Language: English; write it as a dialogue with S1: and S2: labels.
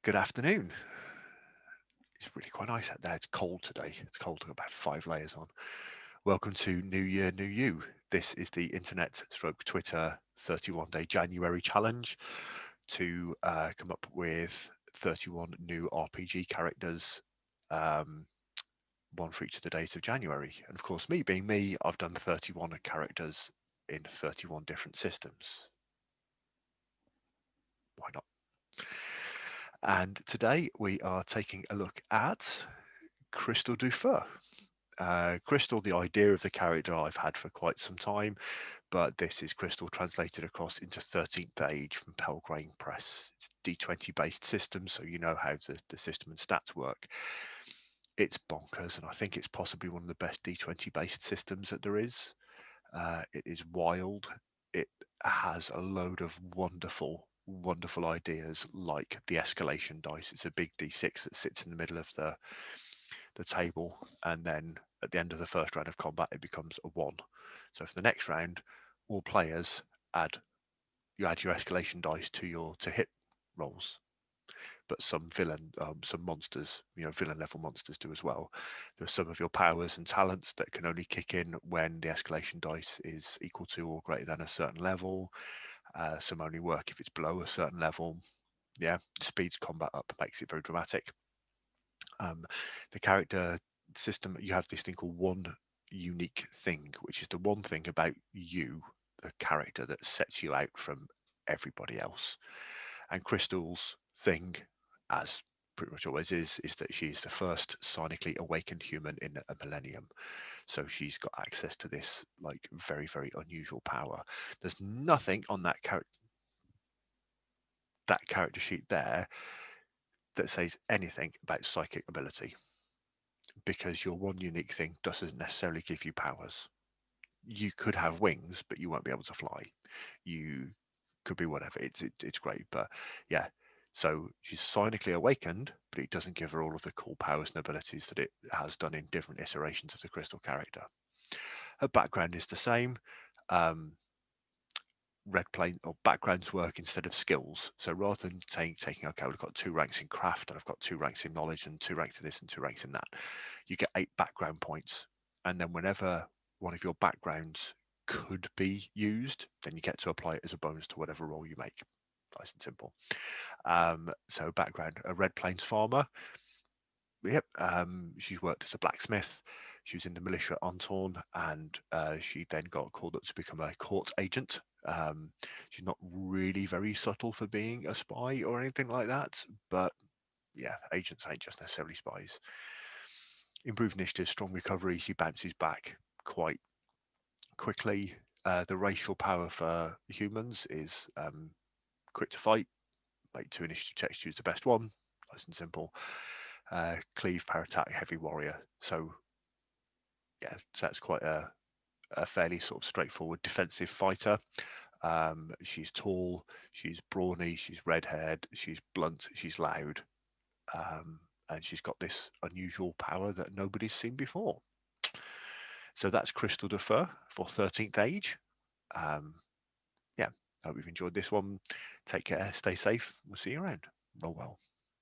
S1: Good afternoon. It's really quite nice out there. It's cold today. It's cold. I've got about 5 layers on. Welcome to New Year, New You. This is the internet stroke Twitter 31-day January challenge to come up with 31 new RPG characters, um, one for each of the days of January. And of course, me being me, I've done 31 characters in 31 different systems. Why not? And today we are taking a look at Krystall du Feu. Krystall, the idea of the character I've had for quite some time, but this is Krystall translated across into 13th Age from Pelgrane Press. It's D20 based system, so you know how the system and stats work. It's bonkers, and I think it's possibly one of the best D20 based systems that there is. It is wild. It has a load of wonderful ideas like the escalation dice. It's a big D6 that sits in the middle of the table, and then at the end of the first round of combat it becomes a 1. So for the next round, all players add your escalation dice to your hit rolls, but some some monsters, villain level monsters do as well. There are some of your powers and talents that can only kick in when the escalation dice is equal to or greater than a certain level. Some only work if it's below a certain level. Yeah, speeds combat up, makes it very dramatic. The character system, you have this thing called one unique thing, which is the one thing about you, the character, that sets you out from everybody else. And Krystall's thing, as pretty much always is that she's the first psionically awakened human in a millennium. So she's got access to this like very unusual power. There's nothing on that character sheet there that says anything about psychic ability, because your one unique thing doesn't necessarily give you powers. You could have wings, but you won't be able to fly. You could be whatever. It's great, but yeah. So she's psionically awakened, but it doesn't give her all of the cool powers and abilities that it has done in different iterations of the Krystall character. Her background is the same. Um, red plane or backgrounds work instead of skills. So rather than taking, okay, we've got 2 ranks in craft and I've got 2 ranks in knowledge and 2 ranks in this and 2 ranks in that, you get 8 background points. And then whenever one of your backgrounds could be used, then you get to apply it as a bonus to whatever role you make. Nice and simple. So background, a red plains farmer. Yep. She's worked as a blacksmith. She was in the militia on Taunn, and she then got called up to become a court agent. She's not really very subtle for being a spy or anything like that, but yeah, agents ain't just necessarily spies. Improved initiative, strong recovery. She bounces back quite quickly. The racial power for humans is quick to fight. Make 2 initiative checks, choose the best one. Nice and simple. Cleave, power attack, heavy warrior. So yeah, so that's quite a fairly sort of straightforward defensive fighter. She's tall, she's brawny, she's red-haired, she's blunt, she's loud, and she's got this unusual power that nobody's seen before. So that's Krystall du Feu for 13th Age. Yeah, hope you've enjoyed this one. Take care, stay safe. We'll see you around. Roll well.